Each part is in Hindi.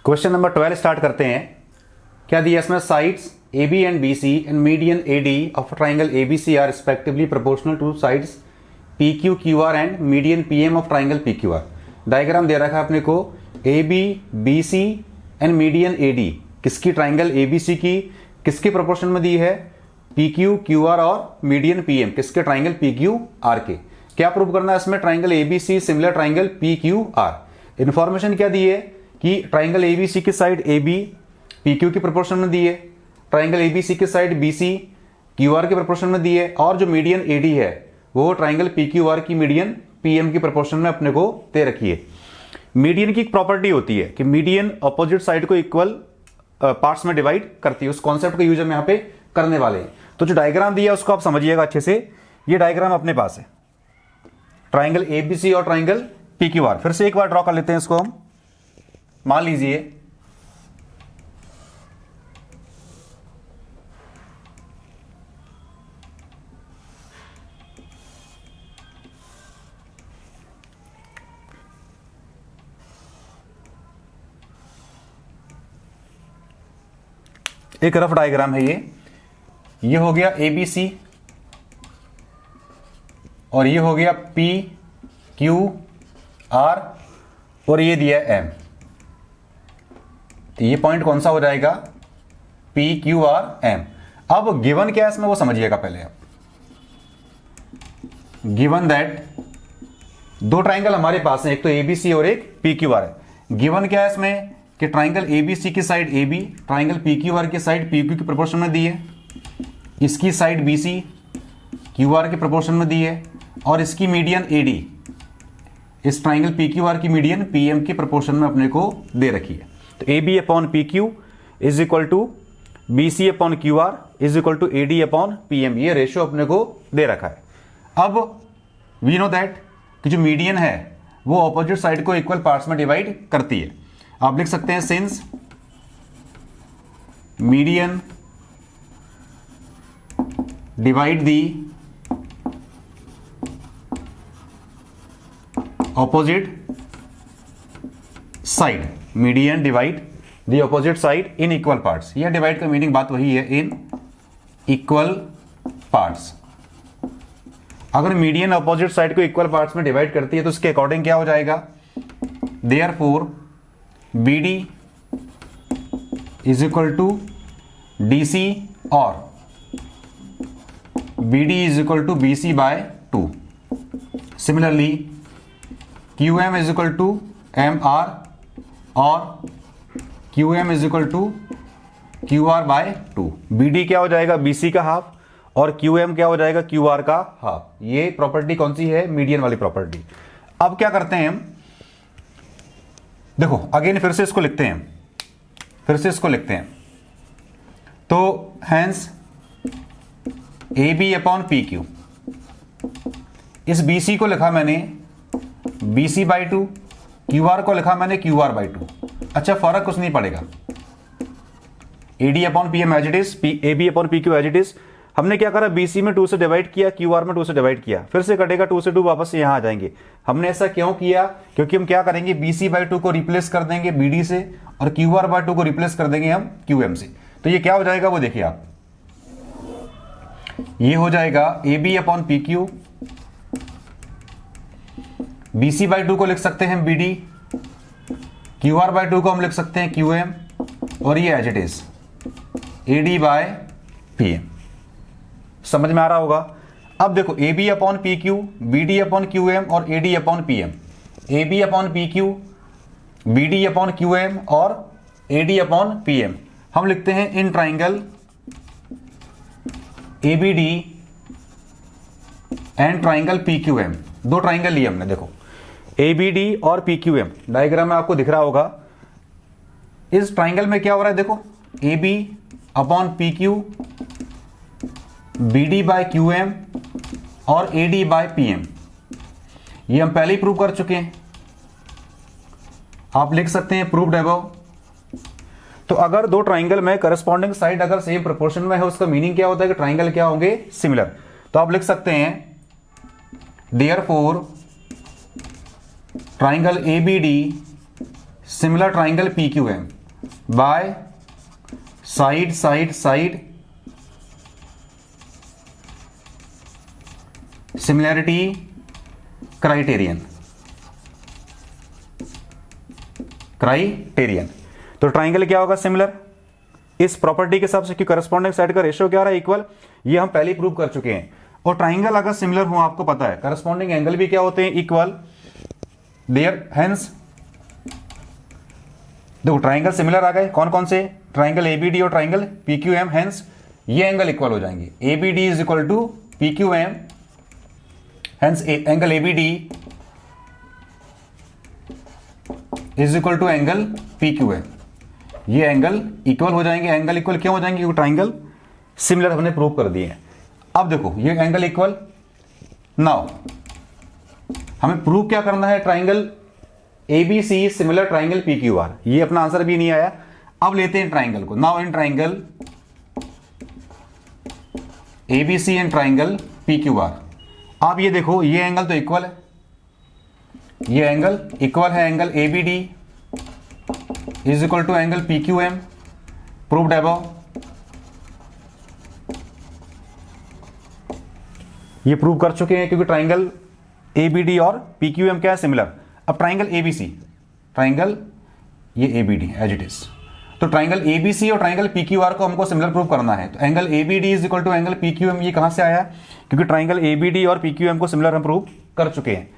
क्वेश्चन नंबर 12 स्टार्ट करते हैं। क्या दिया इसमें? Sides A B and B C and median A D of triangle A B C are respectively proportional to sides P Q Q R and median P M of triangle P Q R. Diagram दे रखा है अपने को, A B B C and median A D किसकी, ट्राइंगल ए बी सी की किसके प्रोपोर्शन में दी है? पी क्यू क्यू आर और मीडियन पी एम किसके, ट्राइंगल पी क्यू आर के। क्या प्रूव करना है इसमें? Triangle A B C similar triangle P Q R. Information क्या दी है कि ट्राइंगल ए बी सी की side A B P Q की प्रोपोर्शन में दी है, ट्राइंगल ए बी सी की side B C Q R के प्रोपोर्शन में दी है, और जो मीडियन ए डी है वो ट्राइंगल पी क्यू आर की मीडियन पी एम की प्रोपोर्शन में अपने को दे रखी है। मीडियन की एक प्रॉपर्टी होती है कि मीडियन अपोजिट साइड को इक्वल पार्ट्स में डिवाइड करती है। उस कॉन्सेप्ट का यूज हम यहां पे करने वाले हैं। तो जो डायग्राम दिया है उसको आप समझिएगा अच्छे से। ये डायग्राम अपने पास है, ट्राइंगल ए बी सी और ट्राइंगल पी क्यू आर। फिर से एक बार ड्रॉ कर लेते हैं इसको हम। मान लीजिए एक रफ डायग्राम है ये हो गया ए बी सी और ये हो गया पी क्यू आर और ये दिया एम। तो ये पॉइंट कौन सा हो जाएगा? P Q R M. अब गिवन क्या है इसमें वो समझिएगा पहले आप। गिवन दैट दो ट्राइंगल हमारे पास है, एक तो ए बी सी और एक पी क्यू आर है। गिवन क्या है इसमें कि ट्राइंगल ए बी सी की side A B triangle P Q R की साइड पी क्यू की प्रोपोर्शन में दी है, इसकी side B C Q R के प्रोपोर्शन में दी है, और इसकी मीडियन ए डी इस ट्राइंगल पी क्यू आर की मीडियन पी एम की प्रोपोर्शन में अपने को दे रखी है। तो A B upon P Q is equal to B C upon Q R is equal to A D upon P M, ये रेशियो अपने को दे रखा है। अब वी नो दैट कि जो मीडियन है वो ऑपोजिट साइड को इक्वल पार्ट्स में डिवाइड करती है। आप लिख सकते हैं since median divide the opposite side, median divide the opposite side in equal parts. यह डिवाइड का मीनिंग बात वही है, इन इक्वल पार्ट्स। अगर मीडियन ऑपोजिट साइड को इक्वल पार्ट्स में डिवाइड करती है तो उसके अकॉर्डिंग क्या हो जाएगा? Therefore B D is equal to D C और B D is equal to B C by 2। Similarly Q M is equal to M R और Q M is equal to Q R by 2। B D क्या हो जाएगा? बी सी का हाफ, और क्यू एम क्या हो जाएगा? क्यू आर का हाफ। ये प्रॉपर्टी कौन सी है? मीडियन वाली प्रॉपर्टी। अब क्या करते हैं हम, देखो अगेन फिर से इसको लिखते हैं, तो hence A B upon P Q, इस बी सी को लिखा मैंने B C by 2, Q R को लिखा मैंने क्यू आर बाई 2। अच्छा, फर्क कुछ नहीं पड़ेगा, A D upon P M as it is, A B upon P Q as it is. हमने क्या करा? बी सी में 2 से डिवाइड किया, क्यू आर में 2 से डिवाइड किया, फिर से कटेगा 2 से 2 वापस से यहां आ जाएंगे। हमने ऐसा क्यों किया? क्योंकि हम क्या करेंगे, बी सी बाई 2 को रिप्लेस कर देंगे बी डी से, और क्यू आर बाई 2 को रिप्लेस कर देंगे हम क्यू एम से। तो ये क्या हो जाएगा वो देखिए आप, ये हो जाएगा A B upon P Q, B C by 2 को लिख सकते हैं B D, Q R by 2 को हम लिख सकते हैं क्यू एम, और ये as it is A D by P M. समझ में आ रहा होगा? अब देखो A B upon P Q, B D upon Q M और A D upon P M. A B upon P Q, B D upon Q M और A D upon P M हम लिखते हैं in triangle A B D and triangle P Q M. दो ट्राइंगल लिए हमने, देखो ए बी डी और पी क्यू एम। डायग्राम में आपको दिख रहा होगा, इस ट्राइंगल में क्या हो रहा है, देखो A B upon P Q, B D by Q M और A D by P M. ये हम पहले ही प्रूव कर चुके हैं, आप लिख सकते हैं प्रूव्ड अबव। तो अगर दो ट्राइंगल में करस्पॉन्डिंग साइड अगर सेम प्रोपोर्शन में है, उसका मीनिंग क्या होता है कि ट्राइंगल क्या होंगे? सिमिलर। तो आप लिख सकते हैं therefore triangle A B D similar triangle P Q M by side side side similarity criterion. तो ट्राइंगल क्या होगा? सिमिलर। इस प्रॉपर्टी के हिसाब से कि करस्पॉन्डिंग साइड का रेशियो क्या आ रहा है? इक्वल। ये हम पहले ही प्रूव कर चुके हैं। और ट्राइंगल अगर सिमिलर हो, आपको पता है करस्पॉन्डिंग एंगल भी क्या होते हैं? इक्वल। देयर हेंस देखो ट्राइंगल सिमिलर आ गए, कौन कौन से? ट्राइंगल एबीडी और ट्राइंगल पीक्यूएम, हेंस ये एंगल इक्वल हो जाएंगे। ABD is equal to PQM, hence angle ABD is equal to angle PQM. ये एंगल इक्वल हो जाएंगे। एंगल इक्वल क्यों हो जाएंगे? क्योंकि ट्राइंगल सिमिलर हमने प्रूव कर दिए हैं। अब देखो ये एंगल इक्वल। नाउ हमें प्रूव क्या करना है? Triangle ABC similar triangle PQR. ये अपना आंसर भी नहीं आया। अब लेते हैं ट्राइंगल को। Now in triangle ABC and triangle PQR, अब ये देखो ये एंगल तो इक्वल है, ये एंगल इक्वल है। Angle ABD is equal to angle PQM, proved above. ये प्रूव कर चुके हैं क्योंकि ट्राइंगल एबीडी और पीक्यूएम क्या है? सिमिलर। अब ट्राइंगल एबीसी, ट्राइंगल ये एबीडी एज इट इज, तो ट्राइंगल एबीसी और ट्राइंगल पीक्यूआर को हमको सिमिलर प्रूव करना है। तो angle ABD is equal to angle PQM, ये कहां से आया? क्योंकि ट्राइंगल एबीडी और पीक्यूएम को सिमिलर हम प्रूव कर चुके हैं।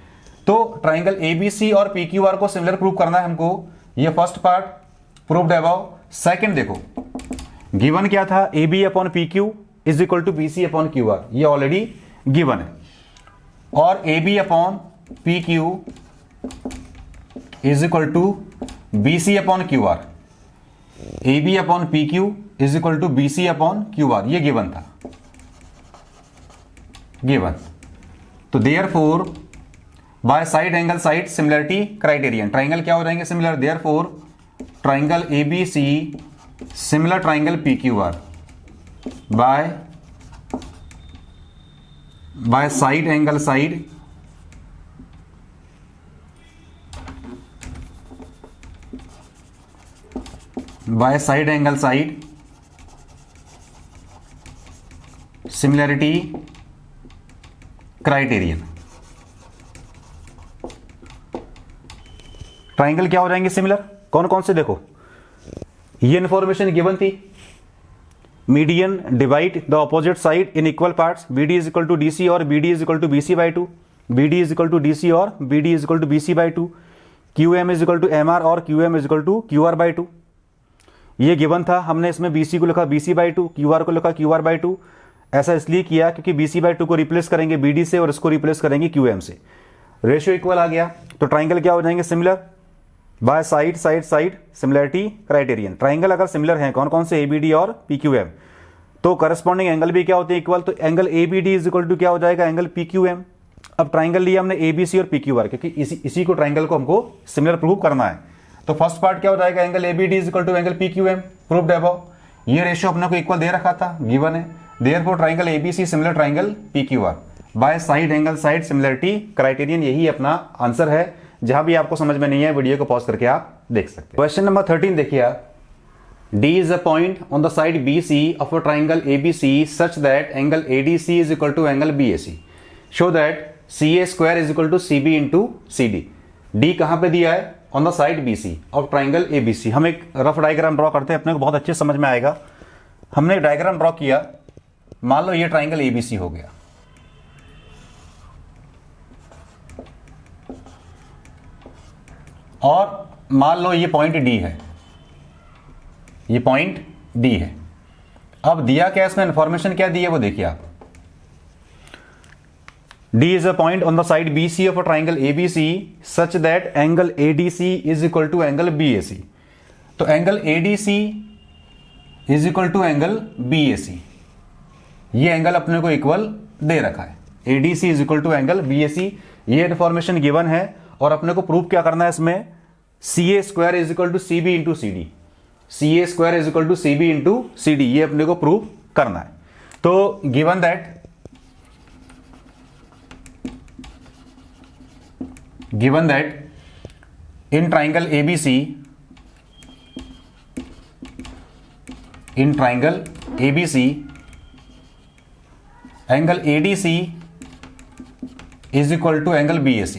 तो ट्राइंगल एबीसी और पीक्यूआर को सिमिलर प्रूव करना है हमको। ये first part proved above. Second देखो गिवन क्या था? AB upon PQ is equal to BC upon QR, ये ऑलरेडी गिवन है। और AB upon PQ is equal to BC upon QR, AB upon PQ is equal to BC upon QR, ये गिवन था, गिवन। तो therefore by side angle side similarity criterion, triangle क्या हो जाएंगे? Similar. Therefore triangle ABC similar triangle PQR by side angle side by side angle side similarity criterion. Triangle क्या हो जाएंगे? सिमिलर। कौन कौन से? देखो ये इंफॉर्मेशन गिवन थी। Median divide the opposite side in equal parts, BD is equal to DC और BD is equal to BC by 2, BD is equal to DC और BD is equal to BC by 2, QM is equal to MR और QM is equal to QR by 2, ये गिवन था। हमने इसमें BC को लिखा BC बाई 2, QR को लिखा QR बाई 2। ऐसा इसलिए किया क्योंकि BC बाई 2 को रिप्लेस करेंगे BD से और इसको रिप्लेस करेंगे QM से, रेशियो इक्वल आ गया। तो ट्राइंगल क्या हो जाएंगे? Similar. Bye side side side similarity criterion, triangle अगर सिमिलर हैं कौन कौन से? ABD और PQM, तो करस्पॉन्डिंग एंगल भी क्या होते हैं? इक्वल। तो angle ABD is equal to क्या हो जाएगा? Angle PQM। अब ट्राइंगल लिया हमने ABC और PQR क्योंकि इसी को ट्राइंगल को हमको सिमिलर प्रूव करना है। तो फर्स्ट पार्ट क्या हो जाएगा? Angle ABD is equal to angle PQM, proved above. ये रेशियो अपने को इक्वल दे रखा था, गिवन है। Therefore triangle ABC similar triangle PQR by side angle side similarity criterion, यही अपना आंसर है। जहां भी आपको समझ में नहीं है वीडियो को पॉज करके आप देख सकते हैं। क्वेश्चन नंबर 13 देखिए आप। D is a point on the side BC of a triangle ABC such that angle ADC is equal to angle BAC. Show that CA square is equal to CB into CD. D कहां पे दिया है? On the side BC of triangle ABC. हम एक रफ डायग्राम ड्रॉ करते हैं, अपने को बहुत अच्छे समझ में आएगा। हमने डायग्राम ड्रॉ किया, मान लो ये ट्राइंगल ABC हो गया, और मान लो ये पॉइंट D है, ये पॉइंट D है। अब दिया क्या इसमें? इंफॉर्मेशन क्या दी है वो देखिए आप। D is a point on the side BC of a triangle ABC such that angle ADC is equal to angle BAC. तो angle ADC is equal to angle BAC, ये एंगल अपने को इक्वल दे रखा है। ADC is equal to angle BAC, ये इंफॉर्मेशन गिवन है। और अपने को प्रूव क्या करना है इसमें? CA square is equal to CB into CD, CA square is equal to CB into CD, ये अपने को प्रूव करना है। तो given that in triangle ABC in triangle ABC angle ADC is equal to angle BAC।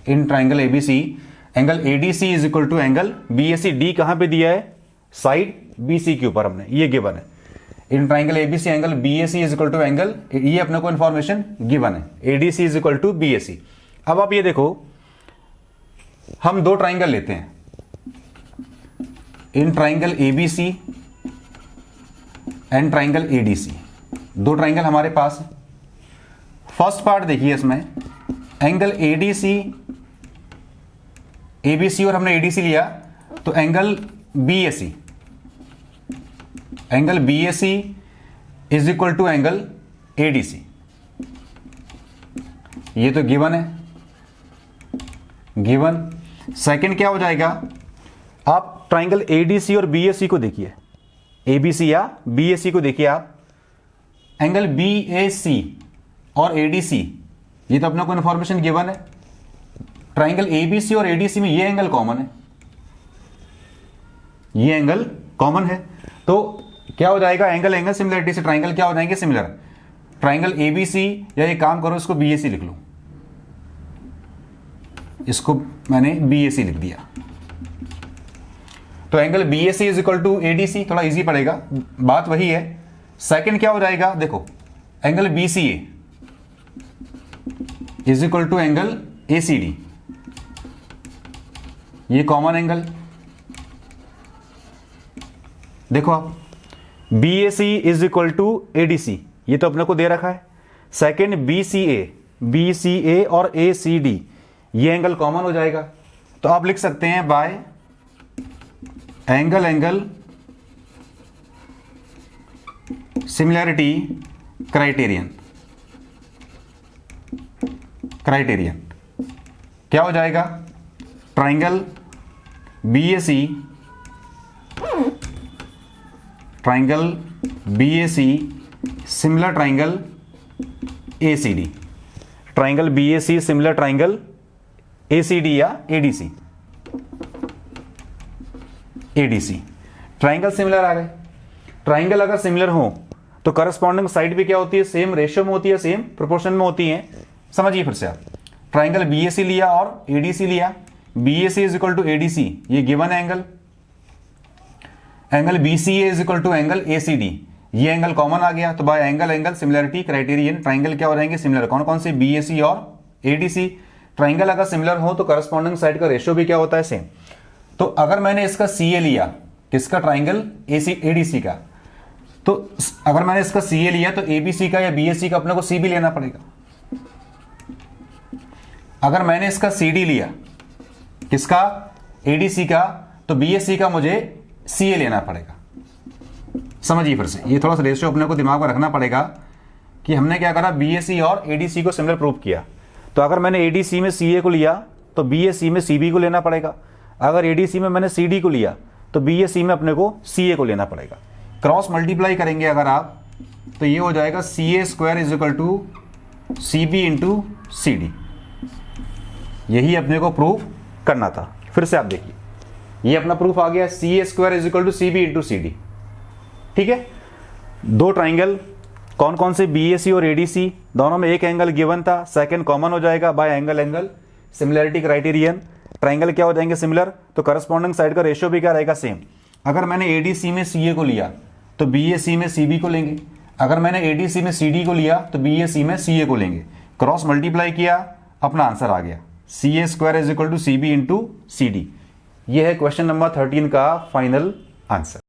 In triangle ABC angle ADC is equal to angle BAC। D कहां पे दिया है? साइड BC के ऊपर हमने, ये गिवन है। In triangle ABC angle BAC is equal to angle, ये अपने को इंफॉर्मेशन गिवन है, ADC is equal to BAC। अब आप ये देखो, हम दो ट्राइंगल लेते हैं, in triangle ABC and triangle ADC, दो ट्राइंगल हमारे पास है। फर्स्ट पार्ट देखिए, इसमें एंगल ADC ABC और हमने ADC लिया, तो angle BAC is equal to angle ADC, ये तो गिवन है, गिवन। सेकंड क्या हो जाएगा, आप ट्राइंगल ADC और BAC को देखिए, ABC या BAC को देखिए आप, एंगल BAC और ADC, ये तो अपने को इंफॉर्मेशन गिवन है। ट्राइंगल ABC और ADC में ये एंगल कॉमन है, ये एंगल कॉमन है, तो क्या हो जाएगा, एंगल एंगल सिमिलरिटी से ट्राइंगल क्या हो जाएंगे, सिमिलर। ट्राइंगल ABC, या एक काम करो, इसको BAC लिख लो, इसको मैंने BAC लिख दिया, तो angle BAC is equal to ADC, थोड़ा इजी पड़ेगा, बात वही है। सेकंड क्या हो जाएगा, देखो angle BCA is equal to angle ACD, ये कॉमन एंगल। देखो आप, BAC is equal to ADC, ये तो अपने को दे रखा है। सेकंड BCA और ACD, ये एंगल कॉमन हो जाएगा, तो आप लिख सकते हैं बाय एंगल सिमिलैरिटी क्राइटेरियन। क्या हो जाएगा, triangle BAC similar triangle ACD, triangle BAC similar triangle ACD या ADC, ट्राइंगल सिमिलर आ गए। ट्राइंगल अगर सिमिलर हो तो करस्पॉन्डिंग साइड भी क्या होती है, सेम रेशियो में होती है, सेम प्रोपोर्शन में होती है। समझिए फिर से आप, ट्राइंगल BAC लिया और ADC लिया, BAC is equal to ADC, ये given angle. Angle BCA is equal to angle ACD, ये एंगल कॉमन आ गया, तो by angle similarity criterion triangle क्या हो जाएंगे, सिमिलर। कौन कौन से, BAC और ADC। ट्राइंगल अगर सिमिलर हो तो करस्पॉन्डिंग साइड का रेशियो भी क्या होता है, सेम। तो अगर मैंने इसका CA लिया, किसका, ट्राइंगल ADC का, तो अगर मैंने इसका CA लिया तो ABC का या BAC का अपने को C भी लेना पड़ेगा। अगर मैंने इसका CD लिया, किसका, ADC का, तो BAC का मुझे CA लेना पड़ेगा। समझिए फिर से, ये थोड़ा सा रेशियो अपने को दिमाग में रखना पड़ेगा कि हमने क्या करा, BAC और ADC को सिमिलर प्रूव किया, तो अगर मैंने ADC में CA को लिया तो BAC में CB को लेना पड़ेगा। अगर ADC में मैंने CD को लिया तो BAC में अपने को CA को लेना पड़ेगा। क्रॉस मल्टीप्लाई करेंगे अगर आप, तो ये हो जाएगा CA square is equal to CB into CD। यही अपने को प्रूफ करना था। फिर से आप देखिए, ये अपना प्रूफ आ गया, CA square is equal to CB into CD। ठीक है, दो ट्राइंगल, कौन कौन से, BAC और ADC, दोनों में एक एंगल गिवन था, सेकंड कॉमन हो जाएगा bye angle similarity criterion. Triangle क्या हो जाएंगे, सिमिलर, तो करस्पॉन्डिंग साइड का रेशियो भी क्या रहेगा, सेम। अगर मैंने ADC में CA को लिया तो BAC में CB को लेंगे, अगर मैंने ADC में CD को लिया तो BAC में CA को लेंगे। क्रॉस मल्टीप्लाई किया, अपना आंसर आ गया, CA square is equal to CB into CD। यह है क्वेश्चन नंबर 13 का फाइनल आंसर।